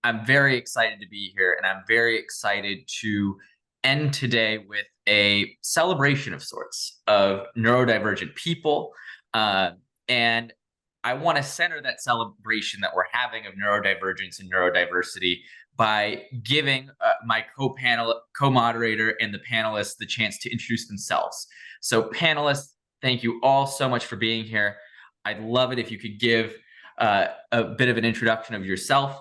I'm very excited to be here, and I'm very excited to end today with a celebration of sorts of neurodivergent people. Uh, and I want to center that celebration that we're having of neurodivergence and neurodiversity by giving my co-moderator and the panelists the chance to introduce themselves. So panelists, thank you all so much for being here. I'd love it if you could give a bit of an introduction of yourself.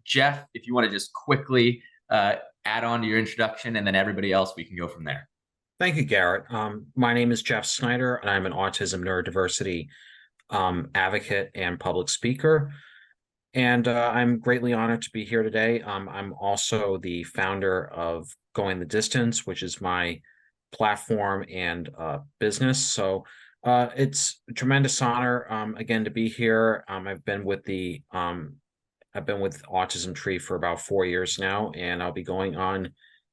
Jeff, if you want to just quickly add on to your introduction, and then everybody else, we can go from there. Thank you, Garrett. My name is Jeff Snyder, and I'm an autism neurodiversity advocate and public speaker. And I'm greatly honored to be here today. I'm also the founder of Going the Distance, which is my platform and business. So it's a tremendous honor, again, to be here. I've been with Autism Tree for about 4 years now, and I'll be going on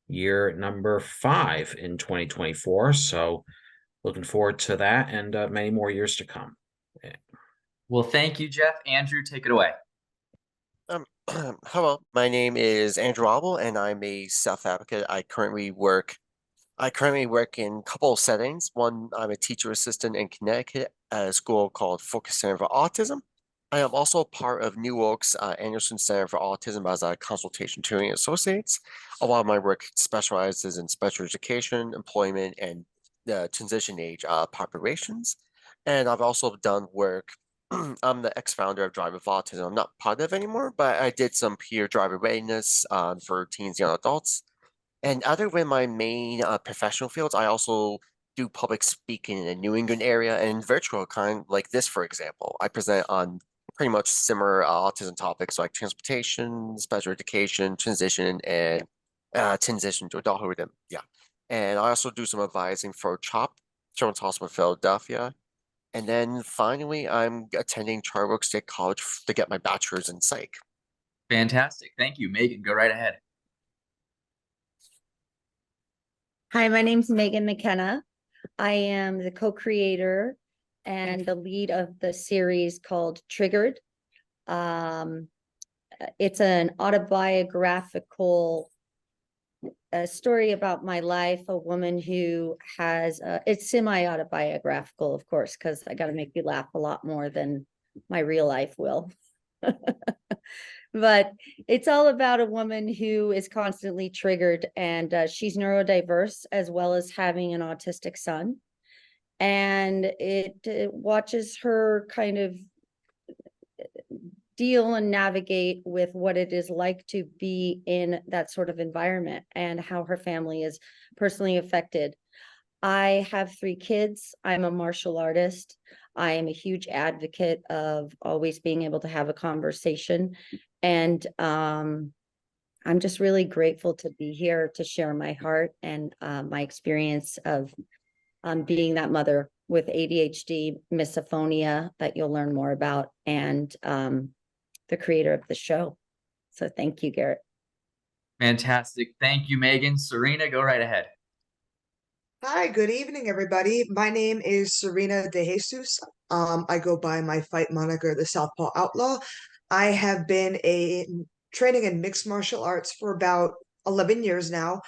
year number 5 in 2024. So looking forward to that and many more years to come. Well, thank you, Jeff. Andrew, take it away. Hello, my name is Andrew Arboe, and I'm a self-advocate. I currently work in a couple of settings. One, I'm a teacher assistant in Connecticut at a school called Focus Center for Autism. I am also part of New York's Anderson Center for Autism as a consultation tutoring associate. A lot of my work specializes in special education, employment, and transition age populations. And I've also done work. I'm the ex-founder of Drive with Autism. I'm not part of it anymore, but I did some peer driver readiness for teens, young adults. And other than my main professional fields, I also do public speaking in the New England area and virtual, kind like this, for example. I present on pretty much similar autism topics like transportation, special education, transition, and transition to adulthood. Yeah. And I also do some advising for CHOP, Children's Hospital of Philadelphia. And then finally, I'm attending Charter Oak State College to get my bachelor's in psych. Fantastic. Thank you, Meagan. Go right ahead. Hi, my name's Meagan McKenna. I am the co-creator and the lead of the series called Triggered. It's an autobiographical story about my life, a woman who has, it's semi-autobiographical, of course, because I got to make you laugh a lot more than my real life will. But it's all about a woman who is constantly triggered, and she's neurodiverse as well as having an autistic son. And it watches her kind of deal and navigate with what it is like to be in that sort of environment and how her family is personally affected. I have 3 kids. I'm a martial artist. I am a huge advocate of always being able to have a conversation. And I'm just really grateful to be here to share my heart and my experience of being that mother with ADHD, misophonia that you'll learn more about, and the creator of the show. So thank you, Garrett. Fantastic. Thank you, Meagan. Serena, go right ahead. Hi, good evening, everybody. My name is Serena DeJesus. I go by my fight moniker, the Southpaw Outlaw. I have been training in mixed martial arts for about 11 years now.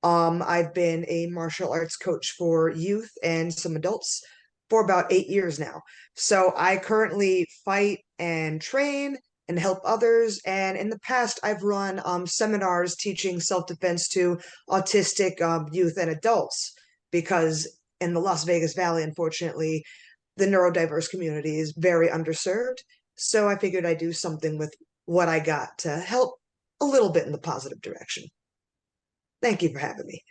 I've been a martial arts coach for youth and some adults for about 8 years now. So I currently fight and train and help others. And in the past, I've run seminars teaching self-defense to autistic youth and adults, because in the Las Vegas Valley, unfortunately, the neurodiverse community is very underserved. So I figured I'd do something with what I got to help a little bit in the positive direction. Thank you for having me.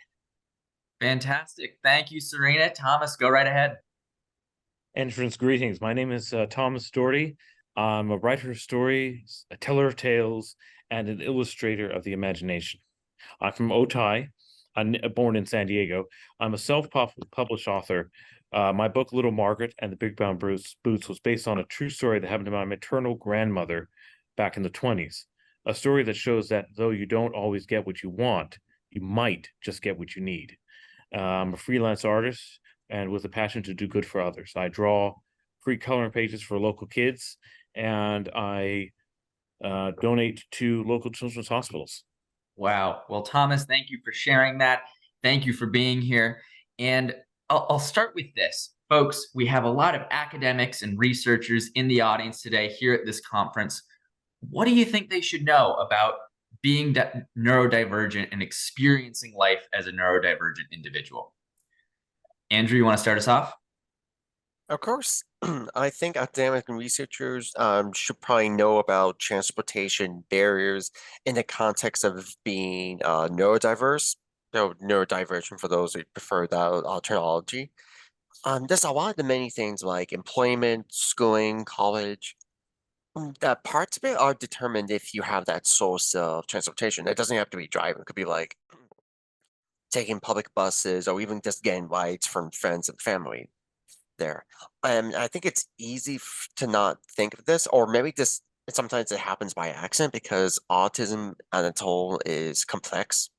Fantastic. Thank you, Serena. Thomas, go right ahead. Entrance greetings. My name is Thomas Dougherty. I'm a writer of stories, a teller of tales, and an illustrator of the imagination. I'm from Otay. I'm born in San Diego. I'm a self-published author. My book, Little Margaret and the Big Brown Boots, was based on a true story that happened to my maternal grandmother back in the 1920s. A story that shows that though you don't always get what you want, you might just get what you need. I'm a freelance artist and with a passion to do good for others. I draw free coloring pages for local kids, and I donate to local children's hospitals. Wow. Well, Thomas, thank you for sharing that. Thank you for being here. And I'll start with this. Folks, we have a lot of academics and researchers in the audience today here at this conference. What do you think they should know about being neurodivergent and experiencing life as a neurodivergent individual? Andrew, you want to start us off? Of course, I think academic and researchers should probably know about transportation barriers in the context of being neurodiverse, so neurodivergent for those who prefer that terminology. There's a lot of the many things like employment, schooling, college. That parts of it are determined if you have that source of transportation. It doesn't have to be driving. It could be like taking public buses or even just getting rides from friends and family there. I think it's easy to not think of this, or maybe just sometimes it happens by accident because autism on its whole is complex.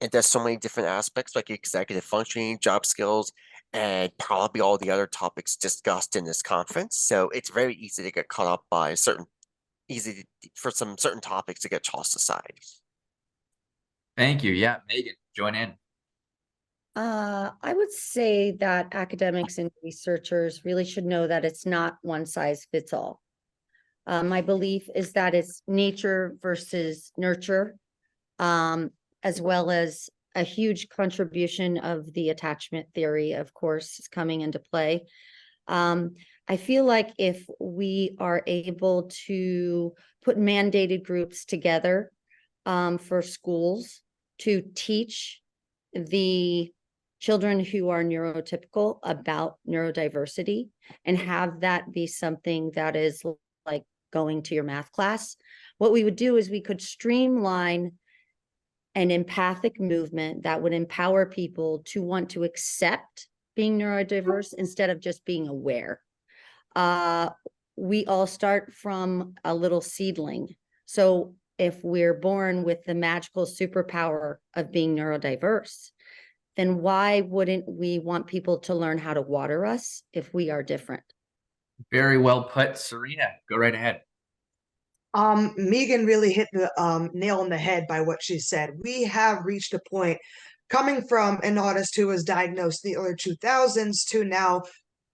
And there's so many different aspects like executive functioning, job skills, and probably all the other topics discussed in this conference. So it's very easy to get caught up by for some certain topics to get tossed aside. Thank you. Yeah, Meagan, join in. I would say that academics and researchers really should know that it's not one size fits all. My belief is that it's nature versus nurture, as well as a huge contribution of the attachment theory, of course, is coming into play. I feel like if we are able to put mandated groups together for schools to teach the children who are neurotypical about neurodiversity and have that be something that is like going to your math class, what we would do is we could streamline an empathic movement that would empower people to want to accept being neurodiverse instead of just being aware. We all start from a little seedling. So if we're born with the magical superpower of being neurodiverse, then why wouldn't we want people to learn how to water us if we are different? Very well put. Serena, go right ahead. Meagan really hit the nail on the head by what she said. We have reached a point coming from an autist who was diagnosed in the early 2000s to now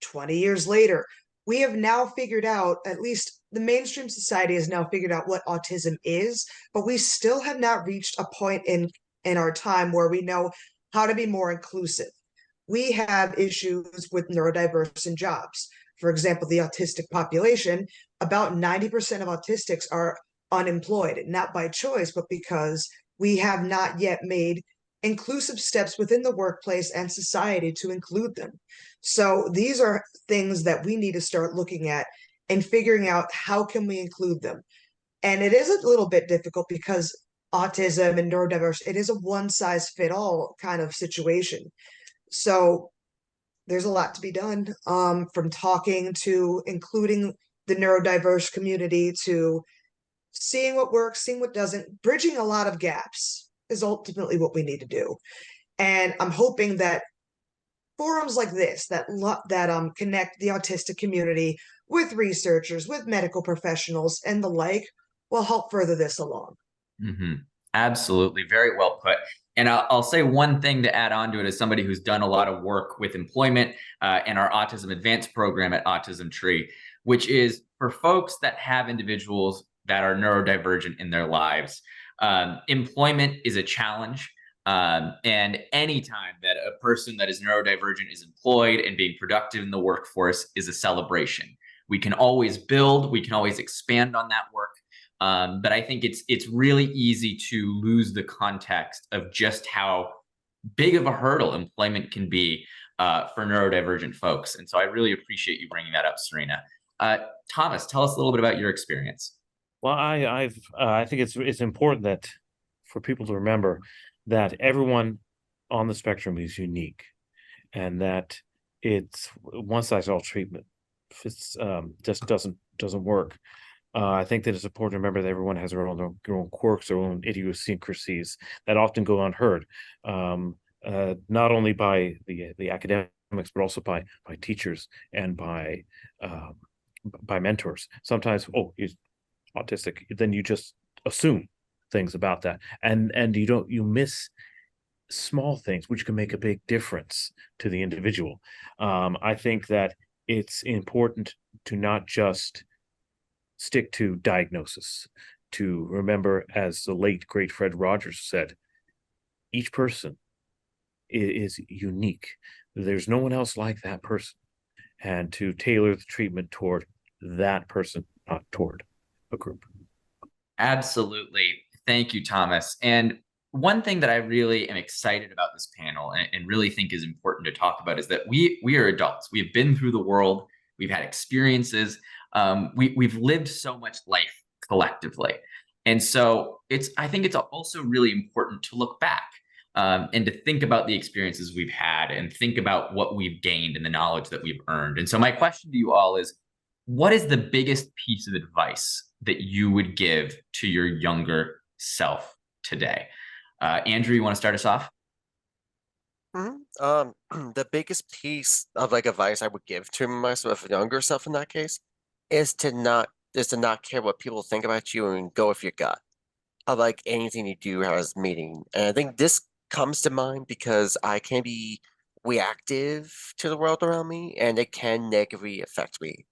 20 years later. We have now figured out, at least the mainstream society has now figured out what autism is, but we still have not reached a point in our time where we know how to be more inclusive. We have issues with neurodiverse in jobs. For example, the autistic population, about 90% of autistics are unemployed, not by choice, but because we have not yet made inclusive steps within the workplace and society to include them. So these are things that we need to start looking at and figuring out how can we include them. And it is a little bit difficult because autism and neurodiverse, it is a one-size-fit-all kind of situation. So there's a lot to be done, from talking to including the neurodiverse community to seeing what works, seeing what doesn't. Bridging a lot of gaps is ultimately what we need to do. And I'm hoping that forums like this that connect the autistic community with researchers, with medical professionals and the like will help further this along. Mm-hmm. Absolutely. Very well put. And I'll say one thing to add on to it as somebody who's done a lot of work with employment and our Autism Advanced program at Autism Tree, which is for folks that have individuals that are neurodivergent in their lives. Employment is a challenge. And anytime that a person that is neurodivergent is employed and being productive in the workforce is a celebration. We can always build, we can always expand on that work. But I think it's really easy to lose the context of just how big of a hurdle employment can be for neurodivergent folks. And so I really appreciate you bringing that up, Serena. Thomas, tell us a little bit about your experience. Well, I think it's important that for people to remember that everyone on the spectrum is unique, and that it's one size all treatment. It's just doesn't work. I think that it's important to remember that everyone has their own quirks, their own idiosyncrasies that often go unheard, not only by the academics, but also by teachers and by mentors. Sometimes, autistic, then you just assume things about that, and you miss small things which can make a big difference to the individual. I think that it's important to not just stick to diagnosis, to remember, as the late great Fred Rogers said, each person is unique. There's no one else like that person, and to tailor the treatment toward that person, not toward a group. Absolutely. Thank you, Thomas. And one thing that I really am excited about this panel and really think is important to talk about is that we are adults. We have been through the world. We've had experiences. We've lived so much life collectively. And so I think it's also really important to look back and to think about the experiences we've had and think about what we've gained and the knowledge that we've earned. And so my question to you all is, what is the biggest piece of advice that you would give to your younger self today? Andrew, you want to start us off? The biggest piece of like advice I would give to myself, younger self in that case, is to not care what people think about you and go with your gut. I like anything you do has meaning. And I think this comes to mind because I can be reactive to the world around me and it can negatively affect me.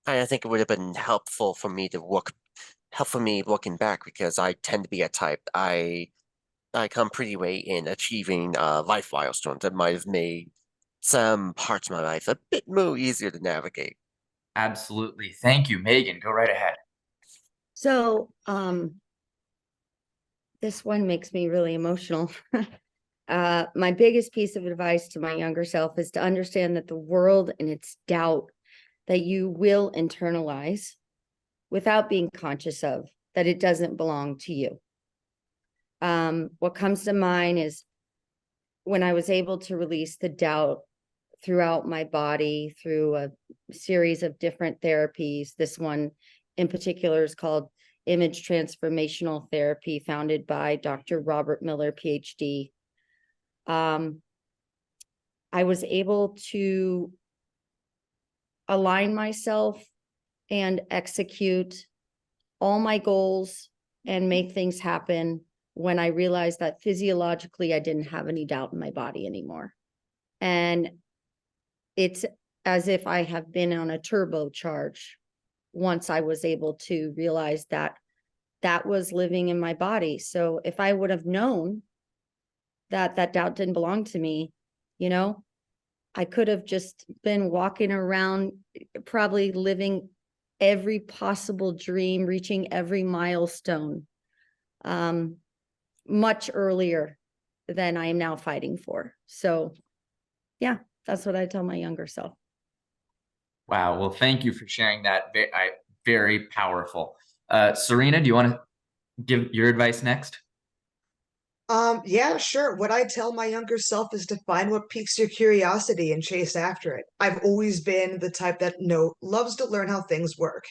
And I think it would have been helpful for me looking back, because I tend to be a type. I come pretty late in achieving life milestones that might have made some parts of my life a bit more easier to navigate. Absolutely. Thank you, Meagan. Go right ahead. So, this one makes me really emotional. My biggest piece of advice to my younger self is to understand that the world and its doubt that you will internalize without being conscious of, that it doesn't belong to you. What comes to mind is when I was able to release the doubt throughout my body through a series of different therapies. This one in particular is called Image Transformational Therapy, founded by Dr. Robert Miller, PhD. I was able to align myself and execute all my goals and make things happen when I realized that physiologically I didn't have any doubt in my body anymore. And it's as if I have been on a turbocharge once I was able to realize that that was living in my body. So if I would have known that that doubt didn't belong to me, you know, I could have just been walking around, probably living every possible dream, reaching every milestone, much earlier than I am now fighting for. So yeah, that's what I tell my younger self. Wow. Well, thank you for sharing that. Very powerful. Serena, do you want to give your advice next? Yeah, sure. What I tell my younger self is to find what piques your curiosity and chase after it. I've always been the type that loves to learn how things work.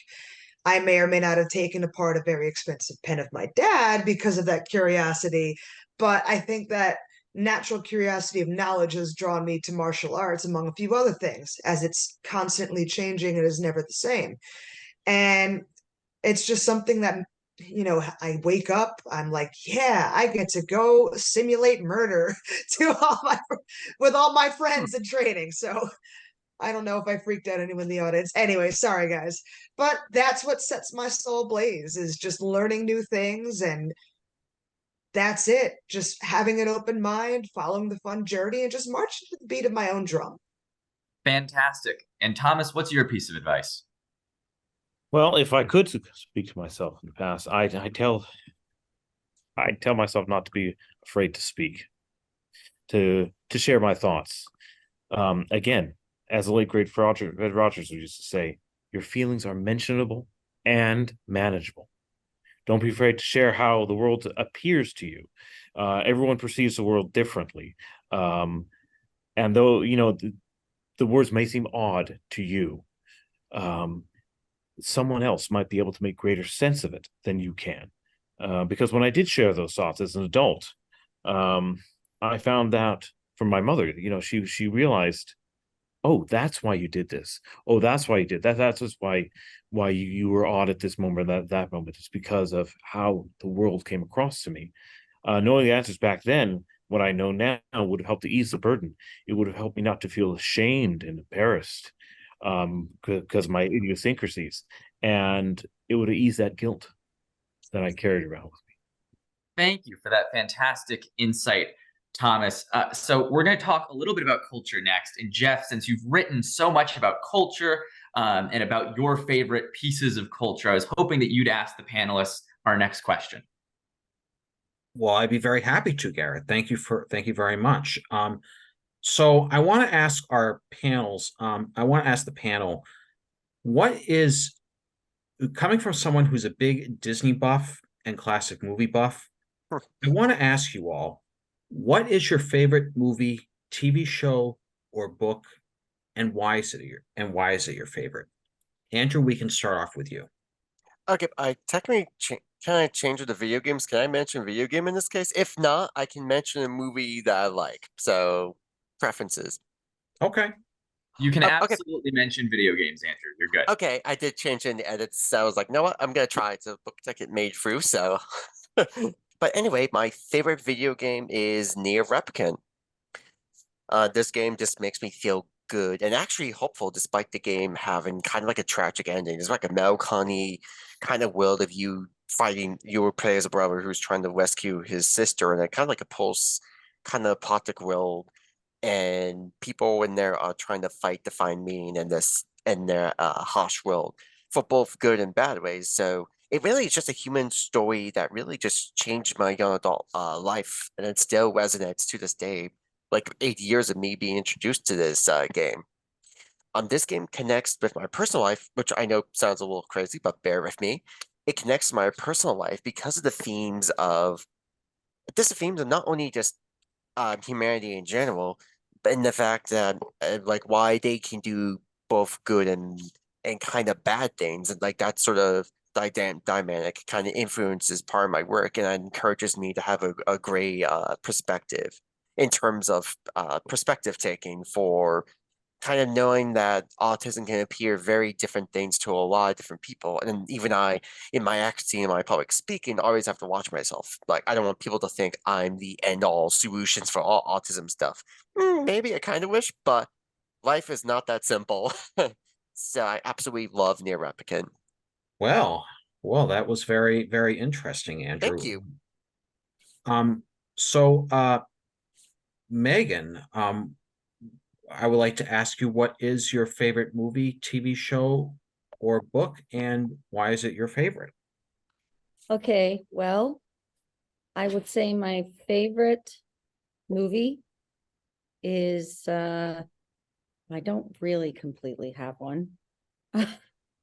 I may or may not have taken apart a very expensive pen of my dad because of that curiosity, but I think that natural curiosity of knowledge has drawn me to martial arts, among a few other things, as it's constantly changing and is never the same. And it's just something that, I wake up, I'm like, yeah, I get to go simulate murder with all my friends in training. So I don't know if I freaked out anyone in the audience. Anyway, sorry guys. But that's what sets my soul ablaze, is just learning new things, and that's it. Just having an open mind, following the fun journey, and just marching to the beat of my own drum. Fantastic. And Thomas, what's your piece of advice? Well, if I could speak to myself in the past, I tell myself not to be afraid to speak, to share my thoughts. Again, as the late great Fred Rogers used to say, your feelings are mentionable and manageable. Don't be afraid to share how the world appears to you. Everyone perceives the world differently. And though, the words may seem odd to you, someone else might be able to make greater sense of it than you can. Because when I did share those thoughts as an adult, I found out from my mother, she realized oh, that's why you did this. Oh, that's why you did that. That's just why you were odd at this moment, that moment. It's because of how the world came across to me. Knowing the answers back then, what I know now would have helped to ease the burden. It would have helped me not to feel ashamed and embarrassed because of my idiosyncrasies. And it would have eased that guilt that I carried around with me. Thank you for that fantastic insight, Thomas. So we're going to talk a little bit about culture next. And Jeff, since you've written so much about culture and about your favorite pieces of culture, I was hoping that you'd ask the panelists our next question. Well, I'd be very happy to, Garret. Thank you very much. So I want to ask our panels, I want to ask the panel, what is, coming from someone who's a big Disney buff and classic movie buff, I want to ask you all, what is your favorite movie, TV show, or book, and why is it your favorite? Andrew, we can start off with you. Okay, I technically can I change with the video games? Can I mention video game in this case? If not, I can mention a movie that I like. So preferences. Okay. You can Okay. absolutely mention video games, Andrew. You're good. Okay, I did change in the edits, so I was like, you know what? I'm gonna try to look like it made through. So, but anyway, my favorite video game is Neurodivergent. This game just makes me feel good and actually hopeful, despite the game having kind of like a tragic ending. It's like a melancholy kind of world of you fighting. You play as a brother who's trying to rescue his sister, and it kind of like a post kind of apocalyptic world, and people in there are trying to fight to find meaning in this in their harsh world for both good and bad ways. So it really is just a human story that really just changed my young adult life, and it still resonates to this day. Like 8 years of me being introduced to this game. This game connects with my personal life, which I know sounds a little crazy, but bear with me. It connects to my personal life because of the themes of not only just humanity in general, but in the fact that like why they can do both good and kind of bad things, and like that sort of dynamic kind of influences part of my work, and it encourages me to have a great perspective in terms of perspective taking for kind of knowing that autism can appear very different things to a lot of different people. And then even I, in my acting and my public speaking, always have to watch myself. Like, I don't want people to think I'm the end all solutions for all autism stuff. Maybe I kind of wish, but life is not that simple. So I absolutely love Neurodivergent. Well, that was very, very interesting, Andrew. Thank you. So Meagan, I would like to ask you, what is your favorite movie, TV show, or book, and why is it your favorite? Okay, well, I would say my favorite movie is I don't really completely have one.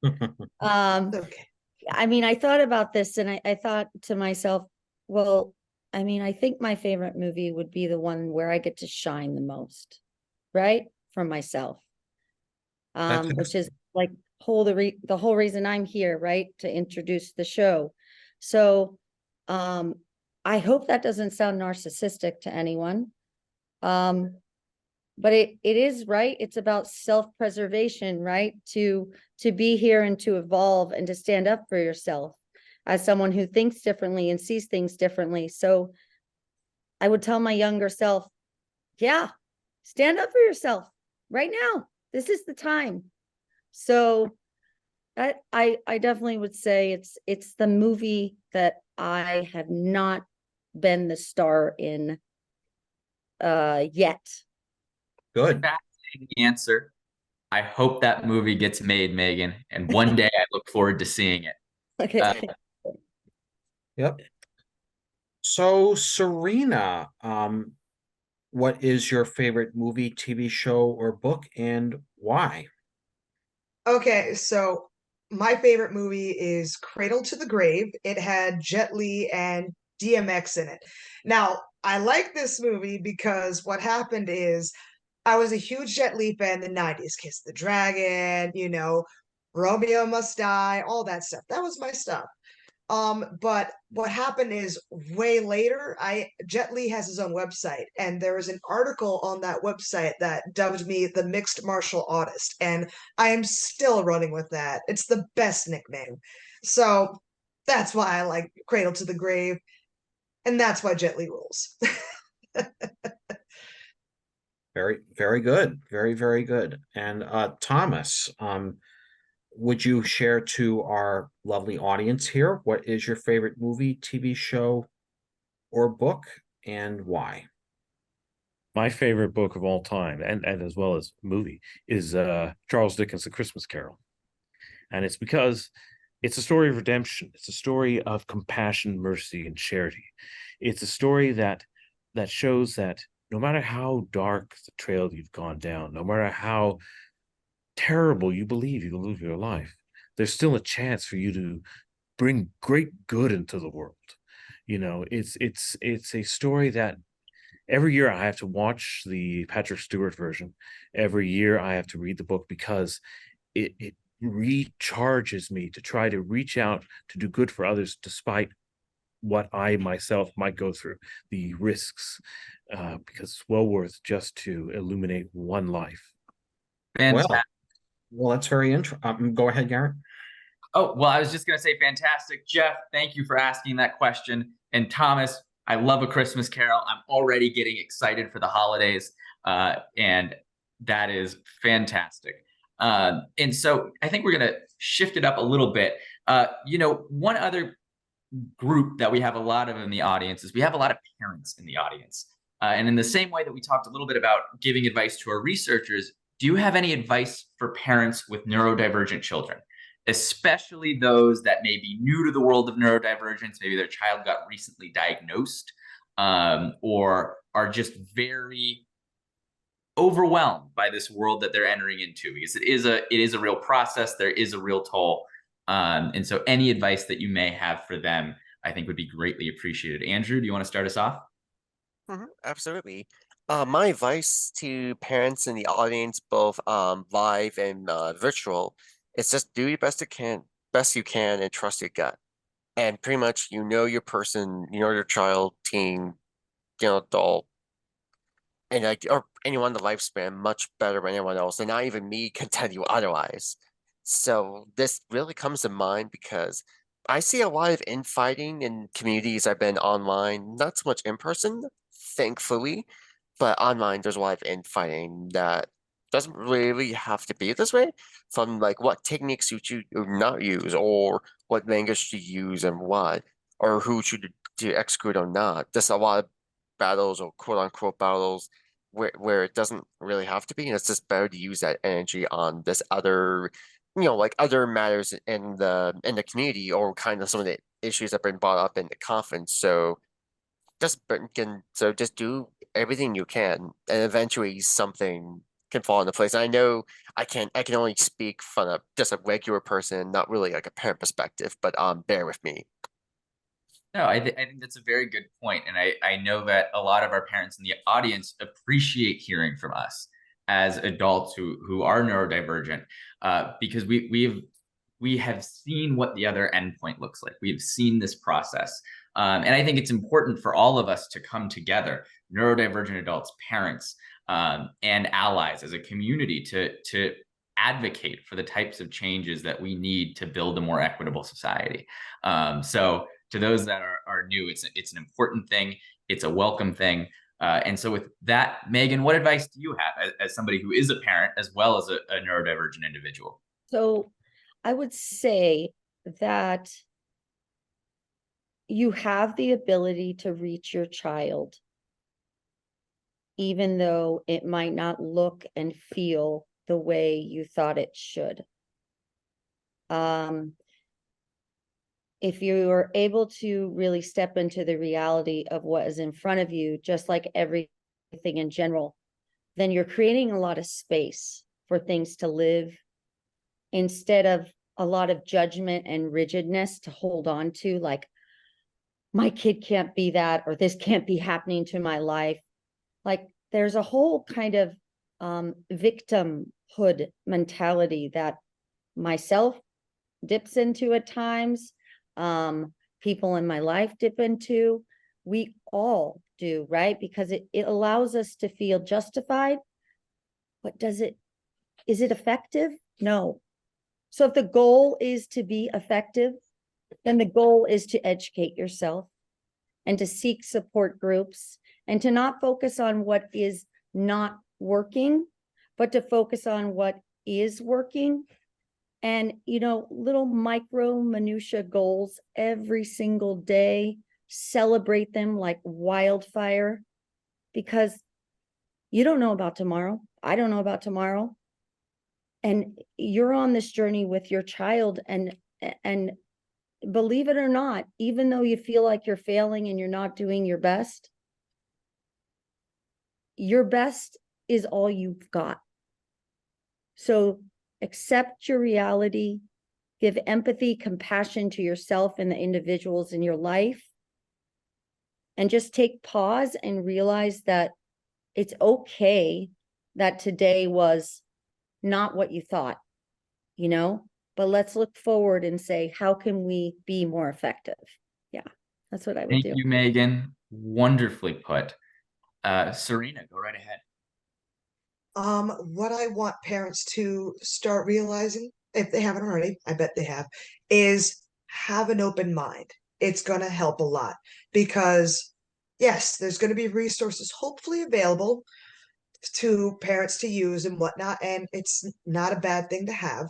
Okay. I mean, I thought about this and I thought to myself, well, I mean, I think my favorite movie would be the one where I get to shine the most, right? From myself. Which is like the whole reason I'm here, right? To introduce the show. So I hope that doesn't sound narcissistic to anyone. But it is, right? It's about self-preservation, right? To be here and to evolve and to stand up for yourself as someone who thinks differently and sees things differently. So I would tell my younger self, yeah, stand up for yourself right now. This is the time. So I definitely would say it's the movie that I have not been the star in yet. Good. Fascinating answer. I hope that movie gets made, Meagan, and one day I look forward to seeing it. Okay. Yep. So Serena, what is your favorite movie, TV show, or book, and why? Okay, so my favorite movie is Cradle to the Grave. It had Jet Li and DMX in it. Now, I like this movie because what happened is I was a huge Jet Li fan in the 90s. Kiss the Dragon, Romeo Must Die, all that stuff. That was my stuff. But what happened is way later, Jet Li has his own website, and there is an article on that website that dubbed me the mixed martial artist, and I am still running with that. It's the best nickname. So that's why I like Cradle to the Grave, and that's why Jet Li rules. Very, very good. Very, very good. And Thomas, would you share to our lovely audience here, what is your favorite movie, TV show, or book, and why? My favorite book of all time, and as well as movie, is Charles Dickens' A Christmas Carol. And it's because it's a story of redemption. It's a story of compassion, mercy, and charity. It's a story that shows that no matter how dark the trail you've gone down, no matter how terrible you believe you will live your life, there's still a chance for you to bring great good into the world. You know, it's a story that every year I have to watch the Patrick Stewart version. Every year I have to read the book because it recharges me to try to reach out to do good for others despite what I myself might go through, the risks, because it's well worth just to illuminate one life. Fantastic. Well, that's very interesting. Go ahead, Garret. Oh, well, I was just going to say fantastic. Jeff, thank you for asking that question. And Thomas, I love A Christmas Carol. I'm already getting excited for the holidays. And that is fantastic. And so I think we're going to shift it up a little bit. You know, one other group that we have a lot of in the audience is we have a lot of parents in the audience. And in the same way that we talked a little bit about giving advice to our researchers, do you have any advice for parents with neurodivergent children, especially those that may be new to the world of neurodivergence? Maybe their child got recently diagnosed, or are just very overwhelmed by this world that they're entering into, because it is a real process. There is a real toll. And so any advice that you may have for them, I think would be greatly appreciated. Andrew, do you want to start us off? Absolutely. My advice to parents in the audience, both live and virtual, is just do your best you can, and trust your gut. And pretty much, you know your person, you know your child, teen, adult, and like or anyone in the lifespan much better than anyone else, and not even me can tell you otherwise. So this really comes to mind because I see a lot of infighting in communities I've been online, not so much in person, thankfully, but online there's a lot of infighting that doesn't really have to be this way, from like what techniques you should not use, or what language to use and what, or who should to execute or not. There's a lot of battles, or quote unquote battles, where it doesn't really have to be, and it's just better to use that energy on this other, like other matters in the community, or kind of some of the issues that have been brought up in the conference. So just do everything you can, and eventually something can fall into place. I know I can only speak from just a regular person, not really like a parent perspective, but bear with me. No, I think that's a very good point. And I know that a lot of our parents in the audience appreciate hearing from us as adults who are neurodivergent, because we have seen what the other endpoint looks like. We've seen this process. And I think it's important for all of us to come together, neurodivergent adults, parents, and allies as a community, to advocate for the types of changes that we need to build a more equitable society. So to those that are new, it's an important thing. It's a welcome thing. And so with that, Meagan, what advice do you have as somebody who is a parent as well as a neurodivergent individual? So I would say that you have the ability to reach your child, even though it might not look and feel the way you thought it should. If you are able to really step into the reality of what is in front of you, just like everything in general, then you're creating a lot of space for things to live, instead of a lot of judgment and rigidness to hold on to, like, my kid can't be that, or this can't be happening to my life. Like, there's a whole kind of victimhood mentality that myself dips into at times. People in my life dip into. We all do, right? Because it allows us to feel justified. But is it effective? No. So if the goal is to be effective, then the goal is to educate yourself and to seek support groups and to not focus on what is not working, but to focus on what is working. And, little micro minutia goals every single day, celebrate them like wildfire, because you don't know about tomorrow. I don't know about tomorrow. And you're on this journey with your child, and believe it or not, even though you feel like you're failing and you're not doing your best is all you've got. So accept your reality, give empathy, compassion to yourself and the individuals in your life, and just take pause and realize that it's okay that today was not what you thought, but let's look forward and say, how can we be more effective? Yeah, that's what I would do. Thank you, Meagan. Wonderfully put. Serena, go right ahead. What I want parents to start realizing, if they haven't already, I bet they have, is have an open mind. It's going to help a lot, because yes, there's going to be resources hopefully available to parents to use and whatnot, and it's not a bad thing to have.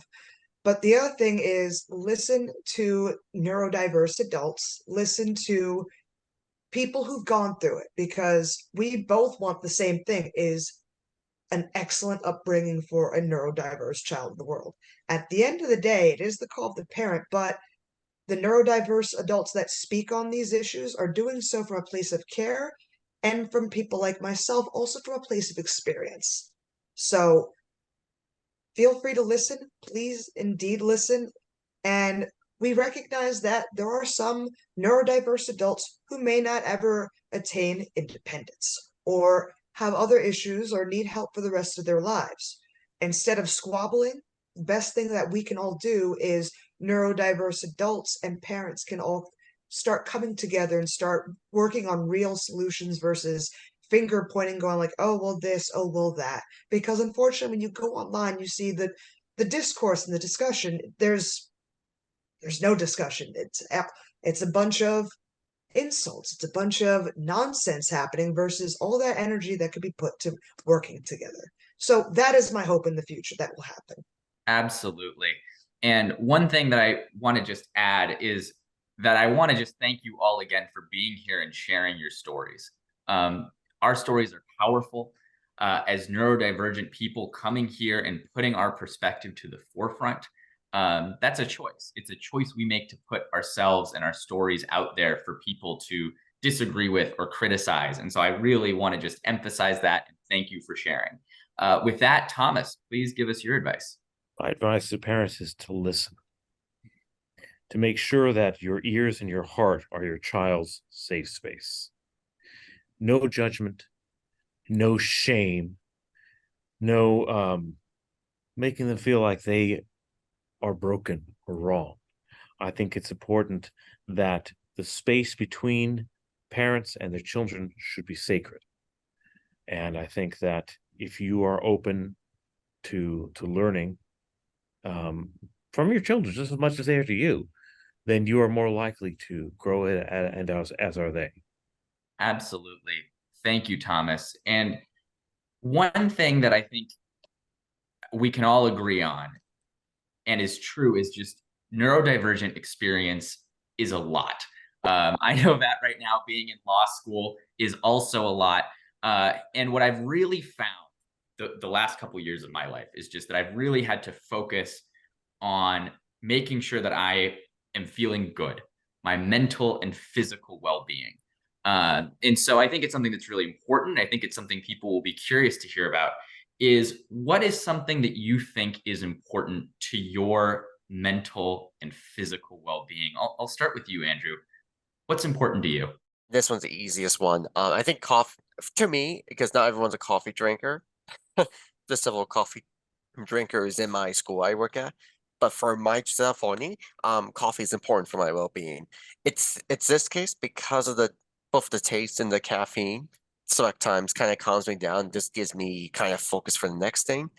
But the other thing is, listen to neurodiverse adults, listen to people who've gone through it, because we both want the same thing, is an excellent upbringing for a neurodiverse child in the world. At the end of the day, it is the call of the parent, but the neurodiverse adults that speak on these issues are doing so from a place of care, and from people like myself, also from a place of experience. So feel free to listen. Please indeed listen. And we recognize that there are some neurodiverse adults who may not ever attain independence or have other issues or need help for the rest of their lives. Instead of squabbling, the best thing that we can all do is neurodiverse adults and parents can all start coming together and start working on real solutions versus finger pointing, going like, oh, well, this, oh, well, that. Because unfortunately, when you go online, you see that the discourse and the discussion, there's no discussion. It's a bunch of insults. It's a bunch of nonsense happening versus all that energy that could be put to working together. So that is my hope in the future that will happen. Absolutely. And one thing that I want to just add is that I want to just thank you all again for being here and sharing your stories. Our stories are powerful. As neurodivergent people coming here and putting our perspective to the forefront, that's a choice. It's a choice we make to put ourselves and our stories out there for people to disagree with or criticize. And so I really want to just emphasize that and thank you for sharing. With that, Thomas, please give us your advice. My advice to parents is to listen, to make sure that your ears and your heart are your child's safe space. No judgment, no shame, no making them feel like they are broken or wrong. I think it's important that the space between parents and their children should be sacred. And I think that if you are open to learning from your children just as much as they are to you, then you are more likely to grow it, and as are they. Absolutely. Thank you, Thomas. And one thing that I think we can all agree on and is true is just neurodivergent experience is a lot. I know that right now being in law school is also a lot. And what I've really found the last couple of years of my life is just that I've really had to focus on making sure that I am feeling good, my mental and physical well-being. And so I think it's something that's really important. I think it's something people will be curious to hear about, is what is something that you think is important to your mental and physical well-being? I'll start with you, Andrew. What's important to you? This one's the easiest one. I think coffee, to me, because not everyone's a coffee drinker. Just several coffee drinkers in my school I work at. but for myself only, coffee is important for my well-being. It's this case because of the both the taste and the caffeine. So at times kind of calms me down, just gives me kind of focus for the next thing.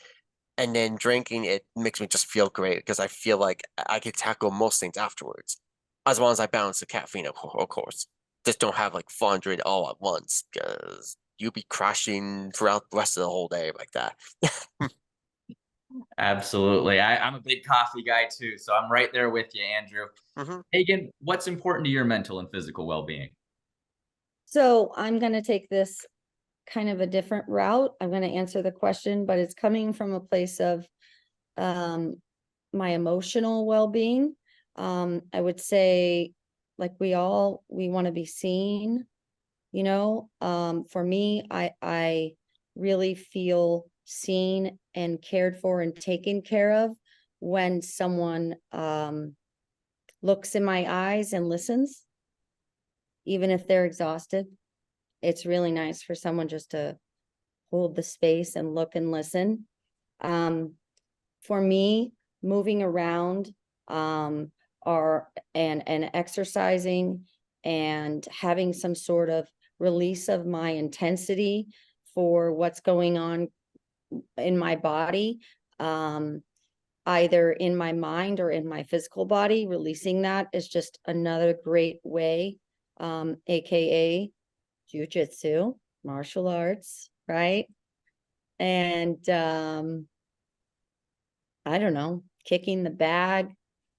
And then drinking it makes me just feel great because I feel like I can tackle most things afterwards, as long as I balance the caffeine, of course. Just don't have like 400 all at once because you'll be crashing throughout the rest of the whole day like that. Absolutely. I'm a big coffee guy too, so I'm right there with you, Andrew. Mhm. Meagan, what's important to your mental and physical well-being? So I'm going to take this kind of a different route. I'm going to answer the question, but it's coming from a place of my emotional well-being. I would say, like we want to be seen, you know. For me, I really feel seen and cared for and taken care of when someone looks in my eyes and listens, even if they're exhausted. It's really nice for someone just to hold the space and look and listen. For me, moving around and exercising and having some sort of release of my intensity for what's going on in my body, either in my mind or in my physical body, releasing that is just another great way, aka jujitsu, martial arts, right? And I don't know, kicking the bag,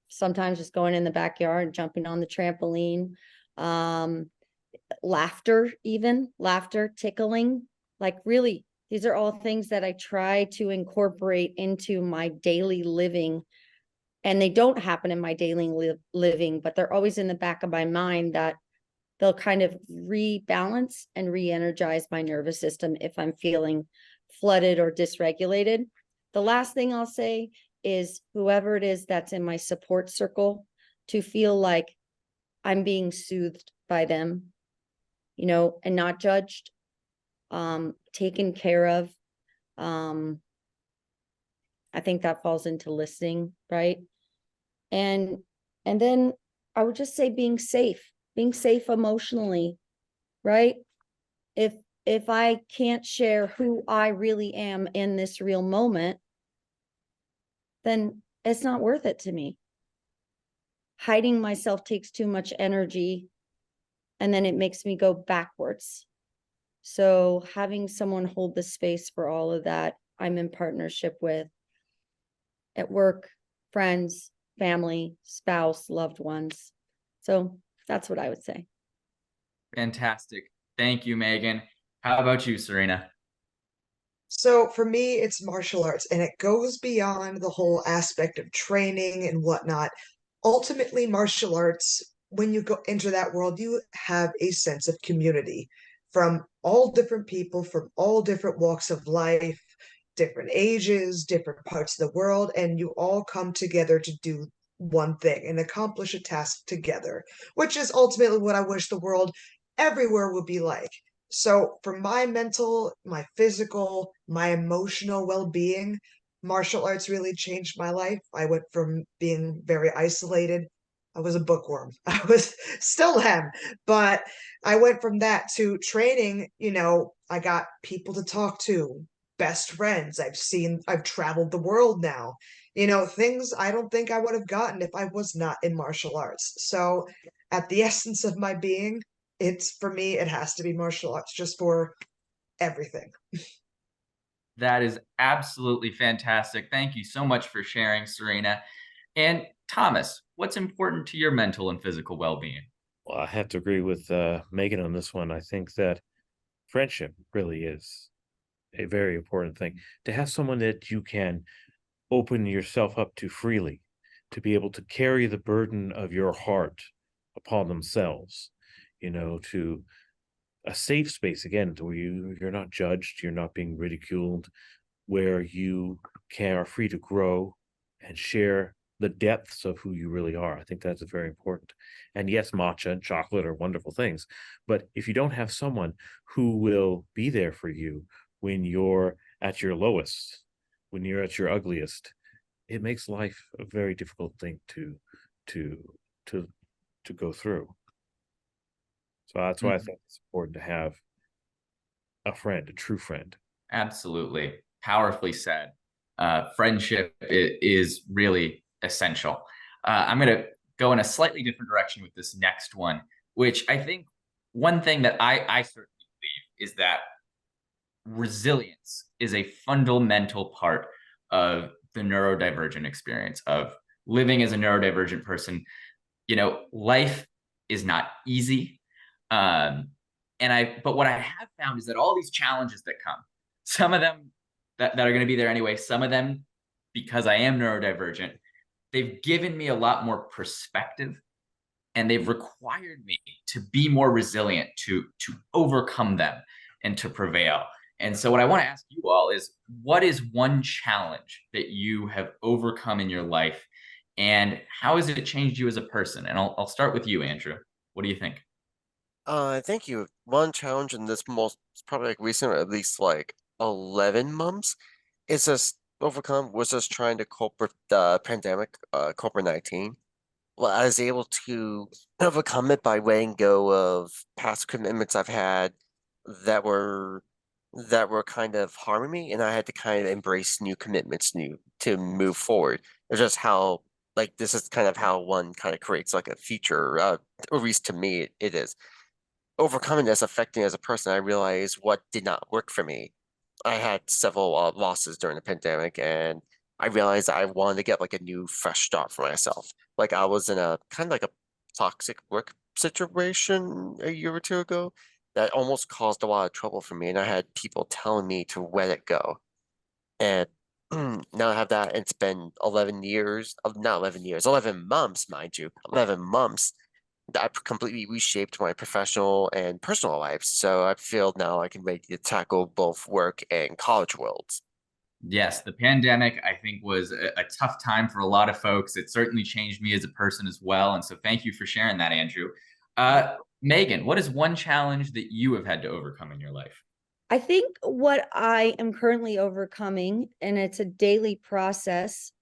sometimes just going in the backyard and jumping on the trampoline, laughter, tickling, like really, these are all things that I try to incorporate into my daily living. And they don't happen in my daily living, but they're always in the back of my mind that they'll kind of rebalance and re-energize my nervous system if I'm feeling flooded or dysregulated. The last thing I'll say is whoever it is that's in my support circle, to feel like I'm being soothed by them, you know, and not judged, taken care of. I think that falls into listening, right? And then I would just say being safe emotionally, right? If I can't share who I really am in this real moment, then it's not worth it to me. Hiding myself takes too much energy, and then it makes me go backwards. So having someone hold the space for all of that, I'm in partnership with at work, friends, family, spouse, loved ones. So that's what I would say. Fantastic. Thank you, Meagan. How about you, Serena? So for me, it's martial arts, and it goes beyond the whole aspect of training and whatnot. Ultimately, martial arts, when you go into that world, you have a sense of community from all different people, from all different walks of life, different ages, different parts of the world, and you all come together to do one thing and accomplish a task together, which is ultimately what I wish the world everywhere would be like. So for my mental, my physical, my emotional well-being, martial arts really changed my life. I went from being very isolated. I was a bookworm. I was still am, but I went from that to training, you know, I got people to talk to, best friends. I've traveled the world now. You know, things I don't think I would have gotten if I was not in martial arts. So at the essence of my being, it's for me, it has to be martial arts just for everything. That is absolutely fantastic. Thank you so much for sharing, Serena. And Thomas, what's important to your mental and physical well-being? Well, I have to agree with Meagan on this one. I think that friendship really is a very important thing. To have someone that you can open yourself up to freely, to be able to carry the burden of your heart upon themselves, you know, to a safe space again, to where you're not judged, you're not being ridiculed, where you are free to grow and share the depths of who you really are. I think that's very important. And yes, matcha and chocolate are wonderful things, but if you don't have someone who will be there for you when you're at your lowest, when you're at your ugliest, it makes life a very difficult thing to to go through. So that's why I think it's important to have a friend, a true friend. Absolutely. Powerfully said. Friendship is really essential. I'm going to go in a slightly different direction with this next one, which I think one thing that I certainly believe is that resilience is a fundamental part of the neurodivergent experience of living as a neurodivergent person. You know, life is not easy. But what I have found is that all these challenges that come, some of them that are going to be there anyway, some of them, because I am neurodivergent, they've given me a lot more perspective, and they've required me to be more resilient, to overcome them and to prevail. And so what I want to ask you all is, what is one challenge that you have overcome in your life, and how has it changed you as a person? And I'll start with you, Andrew. What do you think? Thank you. One challenge in this most probably like recent, or at least like 11 months, is just was just trying to cope with the pandemic, COVID-19. Well, I was able to overcome it by letting go of past commitments I've had that were kind of harming me, and I had to kind of embrace new commitments, new to move forward. It's just how like this is kind of how one kind of creates like a future, or at least to me it is. Overcoming this affecting as a person, I realized what did not work for me. I had several losses during the pandemic, and I realized I wanted to get like a new, fresh start for myself. Like I was in a kind of like a toxic work situation a year or two ago that almost caused a lot of trouble for me, and I had people telling me to let it go. And now I have that, and it's been 11 years, not 11 years, 11 months, mind you, 11 months that I've completely reshaped my professional and personal life. So I feel now I can ready to tackle both work and college worlds. Yes, the pandemic, I think, was a tough time for a lot of folks. It certainly changed me as a person as well. And so thank you for sharing that, Andrew. Meagan, what is one challenge that you have had to overcome in your life? I think what I am currently overcoming, and it's a daily process,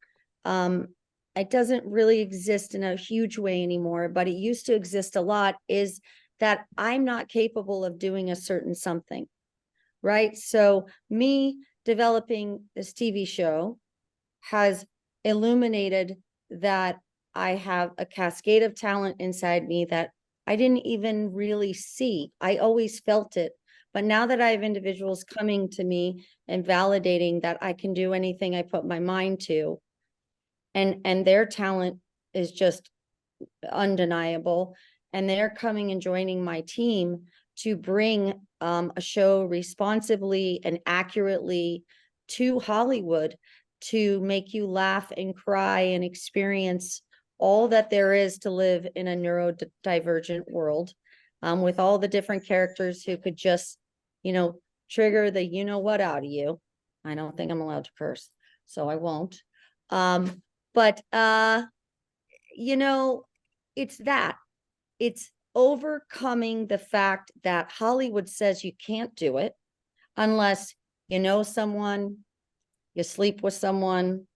it doesn't really exist in a huge way anymore, but it used to exist a lot, is that I'm not capable of doing a certain something, right? So me developing this TV show has illuminated that I have a cascade of talent inside me that I didn't even really see. I always felt it. But now that I have individuals coming to me and validating that I can do anything I put my mind to, and their talent is just undeniable, and they're coming and joining my team to bring a show responsibly and accurately to Hollywood to make you laugh and cry and experience all that there is to live in a neurodivergent world, with all the different characters who could just, trigger the what out of you. I don't think I'm allowed to curse, so I won't. But it's that. It's overcoming the fact that Hollywood says you can't do it unless you know someone, you sleep with someone,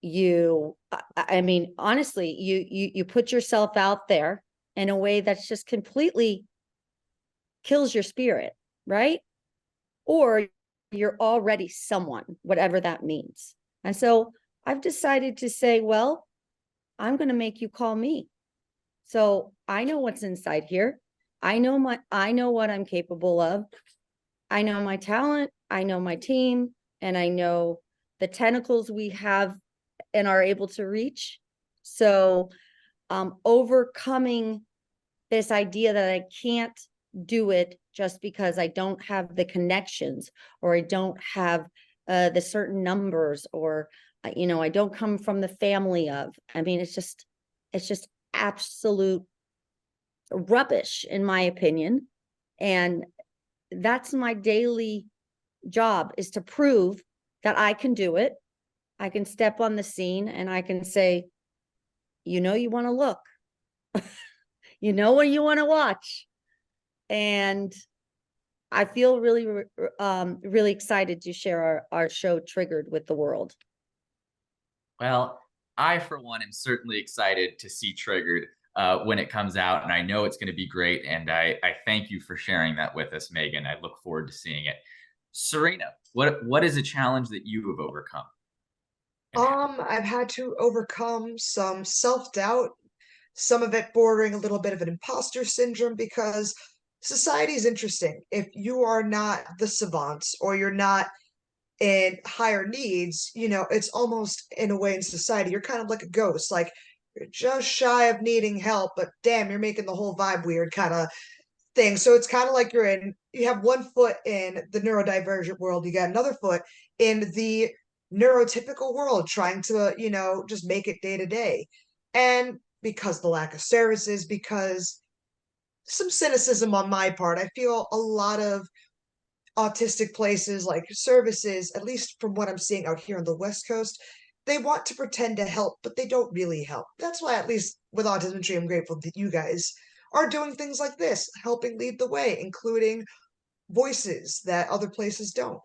I mean, honestly, you put yourself out there in a way that's just completely kills your spirit, right? Or you're already someone, whatever that means. And so I've decided to say, well, I'm going to make you call me. So I know what's inside here. I know what I'm capable of. I know my talent. I know my team, and I know the tentacles we have and are able to reach. So overcoming this idea that I can't do it just because I don't have the connections, or I don't have the certain numbers, or I don't come from the family of. I mean, it's just absolute rubbish in my opinion. And that's my daily job, is to prove that I can do it. I can step on the scene and I can say, you want to look, what you want to watch. And I feel really, really excited to share our show Triggered with the world. Well, I, for one, am certainly excited to see Triggered when it comes out, and I know it's going to be great. And I thank you for sharing that with us, Meagan. I look forward to seeing it. Serena, what is a challenge that you have overcome? I've had to overcome some self-doubt, some of it bordering a little bit of an imposter syndrome, because society is interesting. If you are not the savants or you're not in higher needs, it's almost in a way in society, you're kind of like a ghost. Like you're just shy of needing help, but damn, you're making the whole vibe weird kind of thing. So it's kind of like you have one foot in the neurodivergent world, you got another foot in the neurotypical world, trying to, just make it day to day. And because the lack of services, because some cynicism on my part, I feel a lot of autistic places like services, at least from what I'm seeing out here on the West Coast, they want to pretend to help, but they don't really help. That's why, at least with Autism Tree, I'm grateful that you guys are doing things like this, helping lead the way, including voices that other places don't.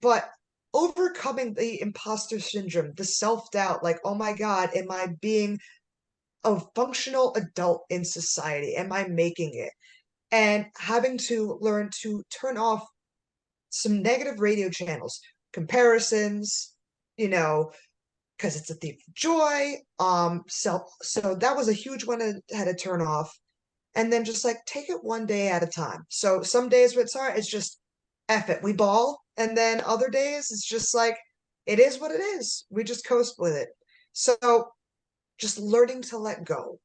But overcoming the imposter syndrome, the self-doubt, like, oh my God, am I being a functional adult in society? Am I making it? And having to learn to turn off some negative radio channels, comparisons, because it's a thief of joy. So that was a huge one I had to turn off. And then just like take it one day at a time. So some days where it's just F it, we ball. And then other days it's just like it is what it is. We just coast with it. So just learning to let go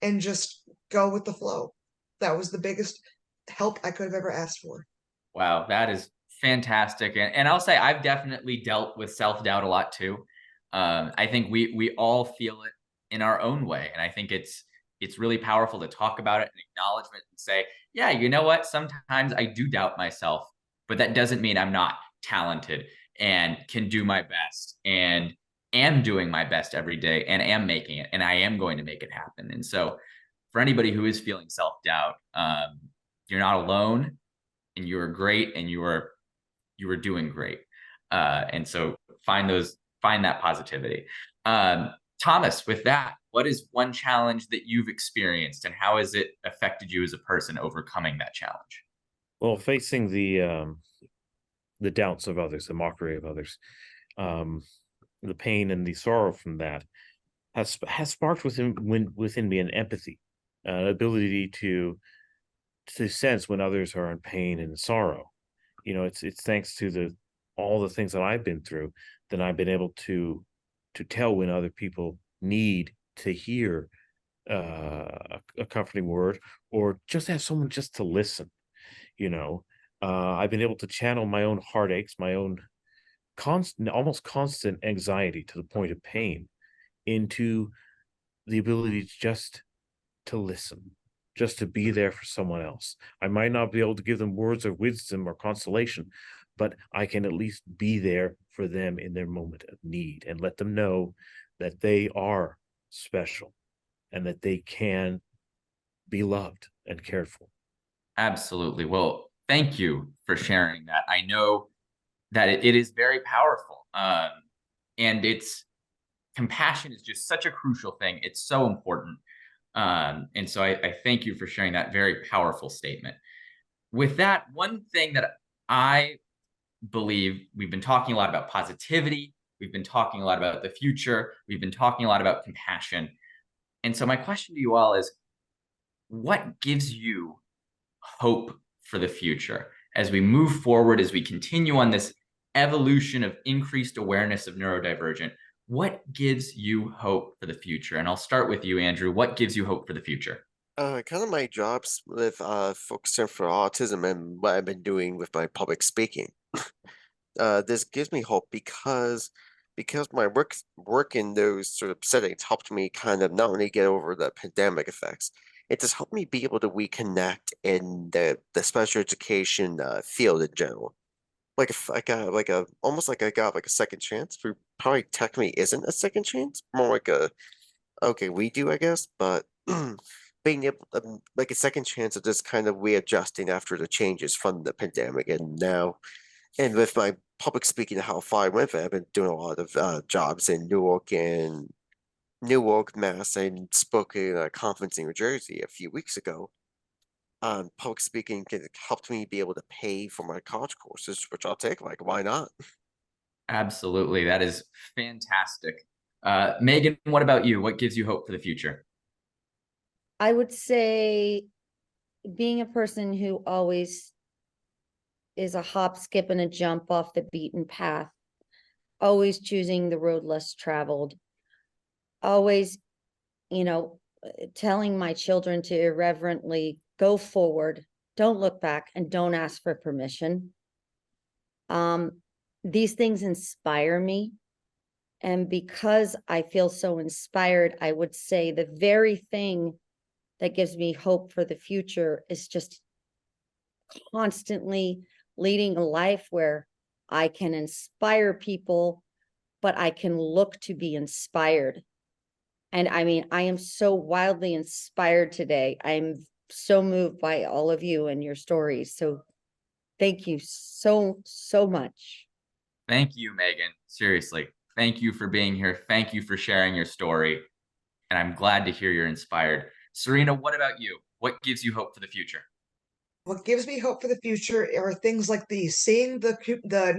and just go with the flow. That was the biggest help I could have ever asked for. Wow, that is fantastic. And I'll say I've definitely dealt with self-doubt a lot too. I think we all feel it in our own way. And I think it's really powerful to talk about it and acknowledgement and say, yeah, you know what? Sometimes I do doubt myself, but that doesn't mean I'm not talented and can do my best and am doing my best every day and am making it, and I am going to make it happen. And so for anybody who is feeling self-doubt, you're not alone, and you are great, and you are doing great. And so find that positivity. Thomas, with that, what is one challenge that you've experienced, and how has it affected you as a person overcoming that challenge? Well, facing the doubts of others, the mockery of others, the pain and the sorrow from that has sparked within me an empathy, an ability to sense when others are in pain and sorrow. It's thanks to all the things that I've been through that I've been able to tell when other people need to hear a comforting word, or just have someone just to listen. I've been able to channel my own heartaches, my own almost constant anxiety to the point of pain, into the ability just to listen, just to be there for someone else. I might not be able to give them words of wisdom or consolation, but I can at least be there for them in their moment of need and let them know that they are special and that they can be loved and cared for. Absolutely. Well, thank you for sharing that. I know that it is very powerful. And compassion is just such a crucial thing. It's so important. And so I thank you for sharing that very powerful statement. With that, one thing that I believe, we've been talking a lot about positivity. We've been talking a lot about the future. We've been talking a lot about compassion. And so my question to you all is, what gives you hope for the future as we move forward, as we continue on this evolution of increased awareness of neurodivergent? What gives you hope for the future? And I'll start with you, Andrew. What gives you hope for the future? Kind of my jobs with focusing for autism and what I've been doing with my public speaking. This gives me hope because my work in those sort of settings helped me kind of not only get over the pandemic effects, it just helped me be able to reconnect in the special education field in general. Like if I got almost like I got like a second chance. For probably technically isn't a second chance, more like a redo, I guess. But being able like a second chance of just kind of readjusting after the changes from the pandemic, and now, and with my public speaking, how far I went with it. I've been doing a lot of jobs in Newark, Mass, and spoke at a conference in New Jersey a few weeks ago. Public speaking helped me be able to pay for my college courses, which I'll take. Like, why not? Absolutely. That is fantastic. Meagan, what about you? What gives you hope for the future? I would say being a person who always is a hop, skip, and a jump off the beaten path, always choosing the road less traveled, always, telling my children to irreverently go forward, don't look back, and don't ask for permission. These things inspire me. And because I feel so inspired, I would say the very thing that gives me hope for the future is just constantly leading a life where I can inspire people, but I can look to be inspired. And I mean, I am so wildly inspired today. I'm so moved by all of you and your stories. So thank you so, so much. Thank you, Meagan. Seriously. Thank you for being here. Thank you for sharing your story. And I'm glad to hear you're inspired. Serena, what about you? What gives you hope for the future? What gives me hope for the future are things like these, seeing the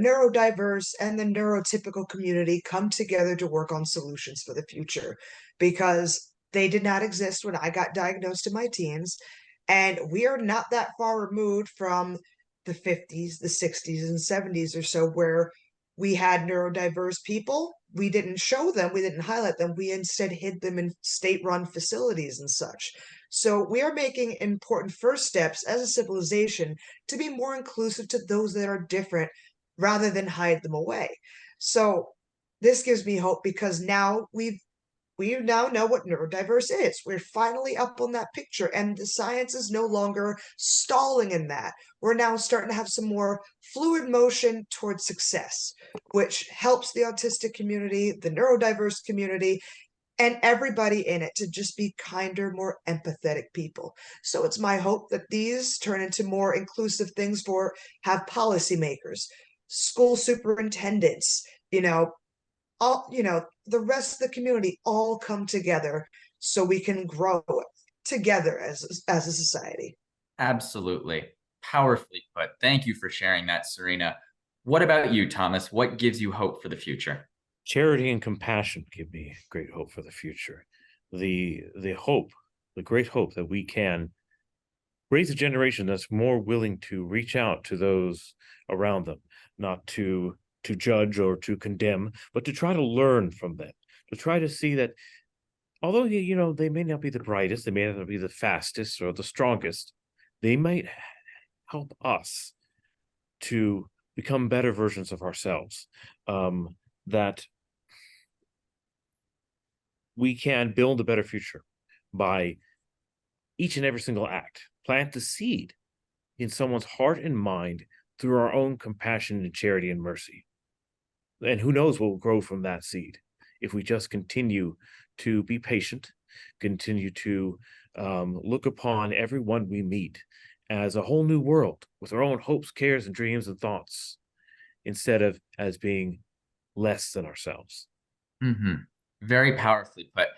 neurodiverse and the neurotypical community come together to work on solutions for the future, because they did not exist when I got diagnosed in my teens, and we are not that far removed from the 50s, the 60s, and 70s or so, where we had neurodiverse people. We didn't show them, we didn't highlight them, we instead hid them in state-run facilities and such. So we are making important first steps as a civilization to be more inclusive to those that are different rather than hide them away. So this gives me hope, because now we now know what neurodiverse is. We're finally up on that picture, and the science is no longer stalling in that. We're now starting to have some more fluid motion towards success, which helps the autistic community, the neurodiverse community, and everybody in it to just be kinder, more empathetic people. So it's my hope that these turn into more inclusive things for have policymakers, school superintendents, all, the rest of the community all come together so we can grow together as a society. Absolutely. Powerfully put. Thank you for sharing that, Serena. What about you, Thomas? What gives you hope for the future? Charity and compassion give me great hope for the future. The hope, the great hope that we can raise a generation that's more willing to reach out to those around them, not to judge or to condemn, but to try to learn from them, to try to see that although, they may not be the brightest, they may not be the fastest or the strongest, they might help us to become better versions of ourselves, that we can build a better future by each and every single act. Plant the seed in someone's heart and mind through our own compassion and charity and mercy. And who knows what will grow from that seed if we just continue to be patient, continue to look upon everyone we meet as a whole new world with our own hopes, cares, and dreams and thoughts, instead of as being less than ourselves. Very powerfully put.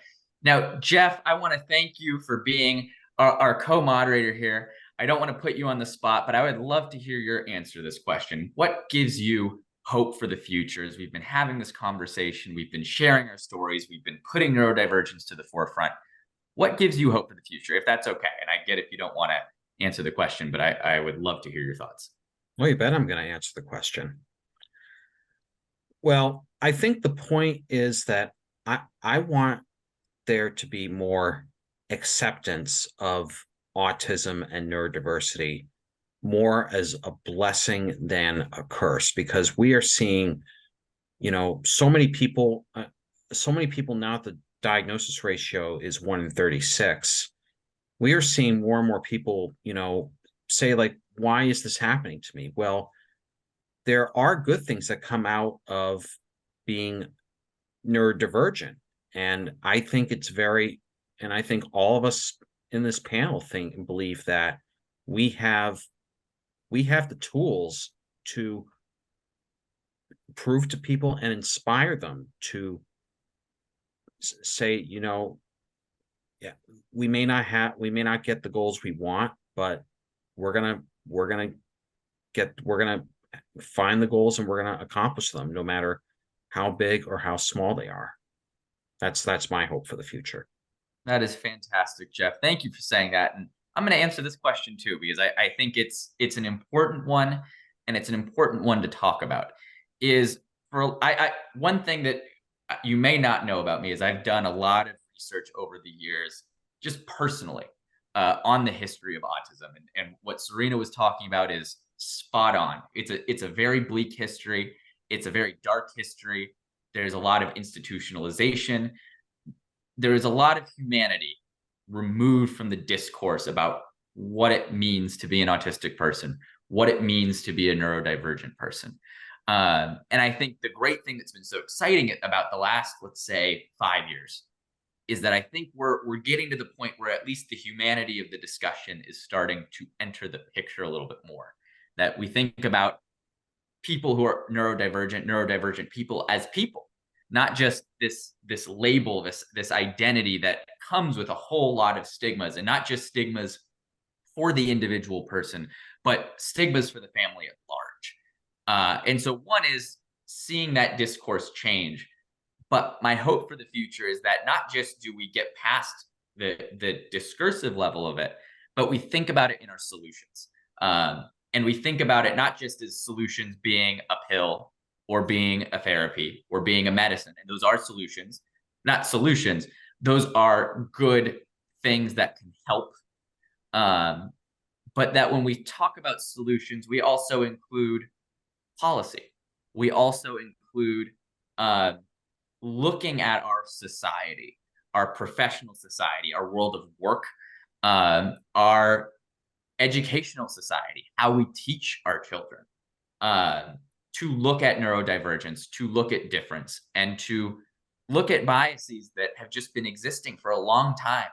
Now, Jeff, I want to thank you for being our co-moderator here. I don't want to put you on the spot, but I would love to hear your answer to this question. What gives you hope for the future? As we've been having this conversation, we've been sharing our stories, we've been putting neurodivergence to the forefront. What gives you hope for the future, if that's okay? And I get if you don't want to answer the question, but I would love to hear your thoughts. Well, you bet I'm going to answer the question. Well, I think the point is that I want there to be more acceptance of autism and neurodiversity, more as a blessing than a curse, because we are seeing, so many people now, the diagnosis ratio is 1 in 36. We are seeing more and more people, say, like, why is this happening to me? Well, there are good things that come out of being neurodivergent. And I think and I think all of us in this panel think and believe that we have the tools to prove to people and inspire them to say, you know, yeah, we may not get the goals we want, but we're gonna find the goals and we're gonna accomplish them, no matter how big or how small they are. That's my hope for the future. That is fantastic, Jeff. Thank you for saying that. And I'm going to answer this question too, because I think it's an important one, and it's an important one to talk about. Is for one thing that you may not know about me is I've done a lot of research over the years, just personally, on the history of autism, and what Serena was talking about is spot on. It's a very bleak history. It's a very dark history. There's a lot of institutionalization. There is a lot of humanity removed from the discourse about what it means to be an autistic person, what it means to be a neurodivergent person. And I think the great thing that's been so exciting about the last, let's say, 5 years, is that I think we're getting to the point where at least the humanity of the discussion is starting to enter the picture a little bit more. That we think about people who are neurodivergent people as people, not just this label, this identity that comes with a whole lot of stigmas, and not just stigmas for the individual person, but stigmas for the family at large. And so one is seeing that discourse change. But my hope for the future is that not just do we get past the discursive level of it, but we think about it in our solutions. And we think about it not just as solutions being a pill, or being a therapy, or being a medicine. And those are solutions, not solutions. Those are good things that can help. But that when we talk about solutions, we also include policy. We also include looking at our society, our professional society, our world of work, our educational society, how we teach our children, to look at neurodivergence, to look at difference, and to look at biases that have just been existing for a long time,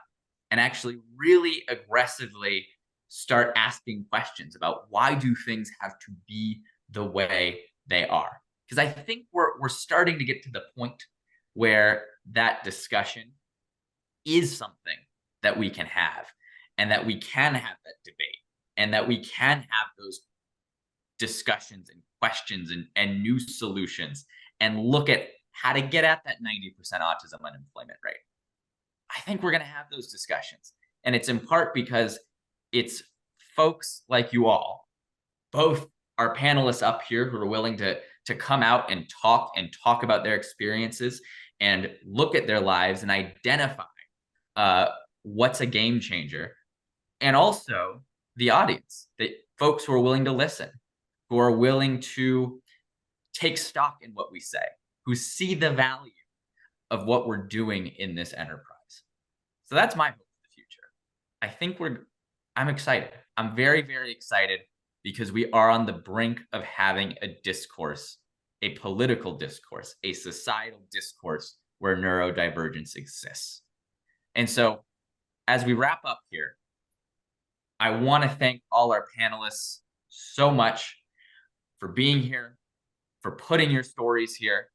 and actually really aggressively start asking questions about why do things have to be the way they are. Because I think we're starting to get to the point where that discussion is something that we can have, and that we can have that debate, and that we can have those discussions and questions and new solutions, and look at how to get at that 90% autism unemployment rate. I think we're going to have those discussions. And it's in part because it's folks like you all, both our panelists up here who are willing to come out and talk about their experiences and look at their lives and identify what's a game changer. And also the audience, the folks who are willing to listen, who are willing to take stock in what we say, who see the value of what we're doing in this enterprise. So that's my hope for the future. I think I'm excited. I'm very, very excited, because we are on the brink of having a discourse, a political discourse, a societal discourse where neurodivergence exists. And so as we wrap up here, I want to thank all our panelists so much for being here, for putting your stories here,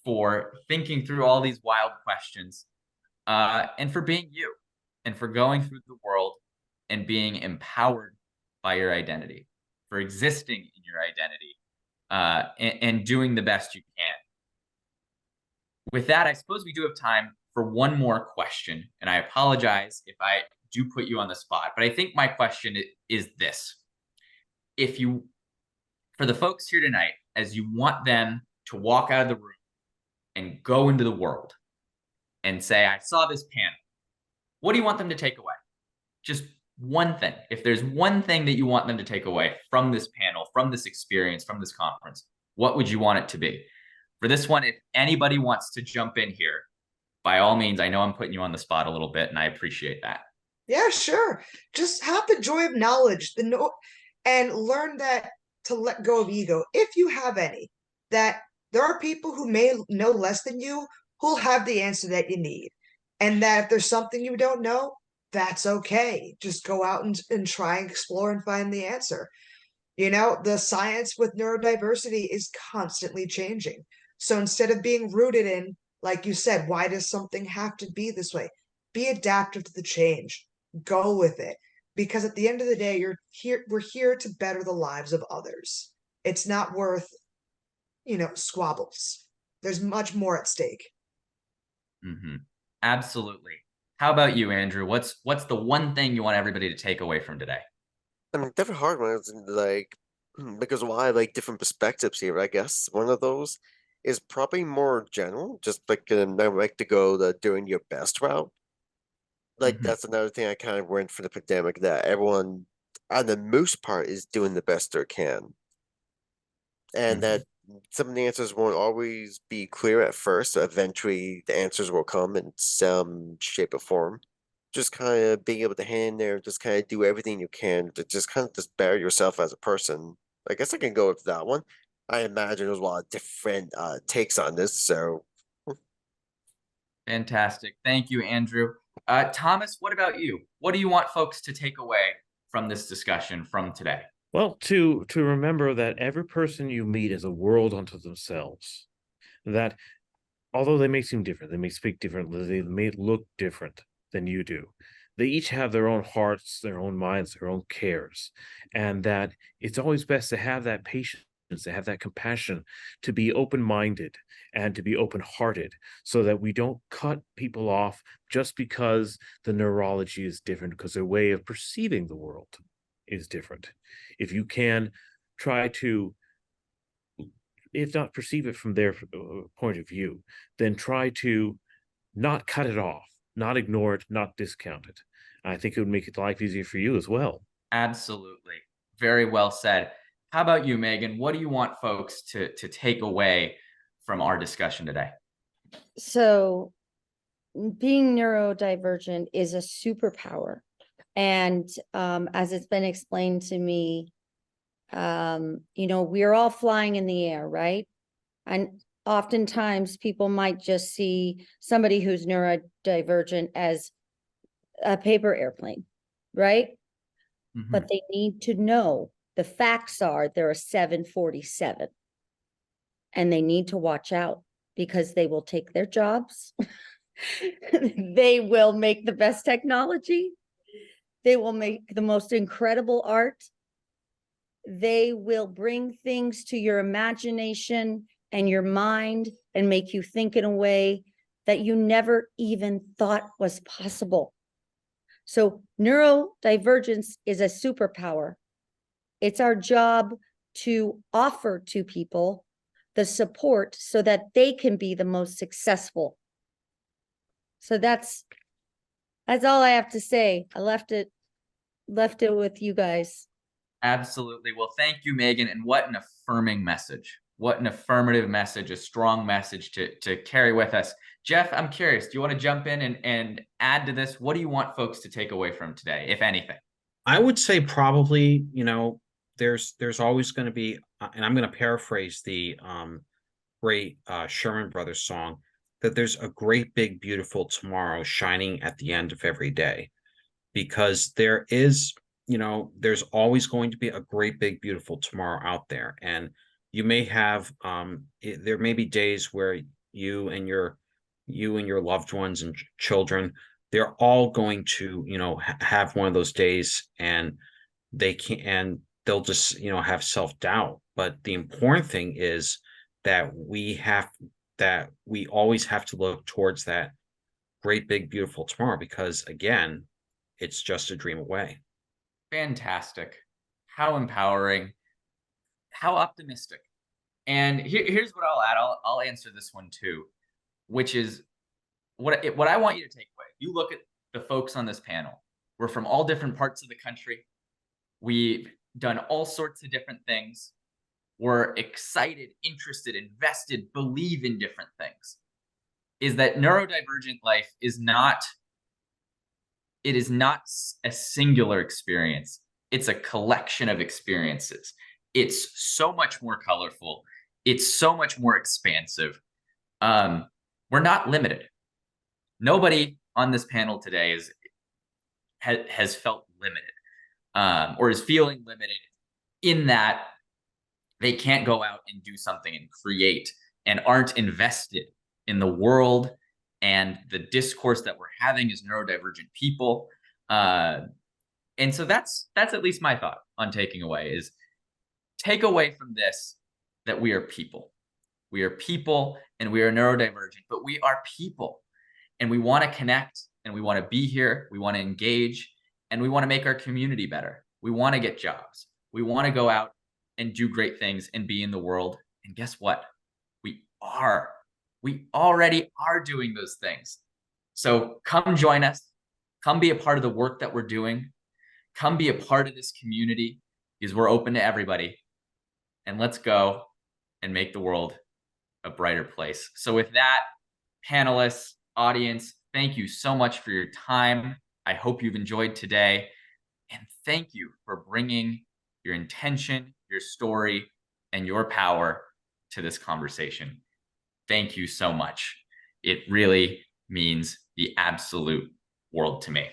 for thinking through all these wild questions, and for being you, and for going through the world and being empowered by your identity, for existing in your identity, and doing the best you can. With that, I suppose we do have time for one more question, and I apologize if I do put you on the spot, but I think my question is this. For the folks here tonight, as you want them to walk out of the room and go into the world and say, I saw this panel, what do you want them to take away? Just one thing. If there's one thing that you want them to take away from this panel, from this experience, from this conference, what would you want it to be? For this one, if anybody wants to jump in here, by all means, I know I'm putting you on the spot a little bit, and I appreciate that. Yeah, sure. Just have the joy of knowledge, and learn that to let go of ego, if you have any, that there are people who may know less than you who'll have the answer that you need. And that if there's something you don't know, that's okay. Just go out and try and explore and find the answer. You know, the science with neurodiversity is constantly changing. So instead of being rooted in, like you said, why does something have to be this way? Be adaptive to the change. Go with it. Because at the end of the day, we're here to better the lives of others. It's not worth, squabbles. There's much more at stake. Mm-hmm. Absolutely. How about you, Andrew? What's the one thing you want everybody to take away from today? I mean, different hard ones, like, because while I like different perspectives here, I guess one of those is probably more general, just like I like to go the doing your best route. Like, Mhm. that's another thing I kind of went for the pandemic, that everyone, on the most part, is doing the best they can. And that some of the answers won't always be clear at first, so eventually the answers will come in some shape or form. Just kind of being able to hang in there, just kind of do everything you can to just kind of just better yourself as a person. I guess I can go with that one. I imagine there's a lot of different takes on this, so Fantastic. Thank you, Andrew. Thomas, what about you? What do you want folks to take away from this discussion from today? Well, to remember that every person you meet is a world unto themselves. That although they may seem different, they may speak differently, they may look different than you do, they each have their own hearts, their own minds, their own cares, and that it's always best to have that patience, to have that compassion, to be open-minded and to be open-hearted, so that we don't cut people off just because the neurology is different, because their way of perceiving the world is different. If you can try to, if not perceive it from their point of view, then try to not cut it off, not ignore it, not discount it. I think it would make life easier for you as well. Absolutely. Very well said. How about you, Meagan? What do you want folks to take away from our discussion today? So being neurodivergent is a superpower. And as it's been explained to me, we're all flying in the air, right? And oftentimes people might just see somebody who's neurodivergent as a paper airplane, right? Mhm. But they need to know the facts are there are 747 and they need to watch out because they will take their jobs. They will make the best technology. They will make the most incredible art. They will bring things to your imagination and your mind and make you think in a way that you never even thought was possible. So neurodivergence is a superpower. It's our job to offer to people the support so that they can be the most successful. So that's all I have to say. I left it with you guys. Absolutely. Well, thank you, Meagan. And what an affirming message. What an affirmative message, a strong message to carry with us. Jeff, I'm curious, do you want to jump in and add to this? What do you want folks to take away from today, if anything? I would say probably, there's always going to be, and I'm going to paraphrase the great Sherman Brothers song, that there's a great big beautiful tomorrow shining at the end of every day, because there is, there's always going to be a great big beautiful tomorrow out there. And you may have there may be days where you and your loved ones and children, they're all going to have one of those days, and they'll just have self-doubt. But the important thing is that we always have to look towards that great big beautiful tomorrow, because again, it's just a dream away. Fantastic. How empowering. How optimistic. And here's what I'll add. I'll answer this one too, which is what I want you to take away. You look at the folks on this panel. We're from all different parts of the country. We've done all sorts of different things. We're excited, interested, invested, believe in different things. Is that neurodivergent life is not a singular experience. It's a collection of experiences. It's so much more colorful. It's so much more expansive. We're not limited. Nobody on this panel today has felt limited or is feeling limited in that they can't go out and do something and create and aren't invested in the world and the discourse that we're having as neurodivergent people. And so that's at least my thought on taking away is take away from this that we are people. We are people and we are neurodivergent, but we are people and we want to connect and we want to be here. We want to engage and we want to make our community better. We want to get jobs. We want to go out and do great things and be in the world. And guess what? We already are doing those things. So come join us. Come be a part of the work that we're doing. Come be a part of this community because we're open to everybody. And let's go and make the world a brighter place. So with that, panelists, audience, thank you so much for your time. I hope you've enjoyed today. And thank you for bringing your intention, your story, and your power to this conversation. Thank you so much. It really means the absolute world to me.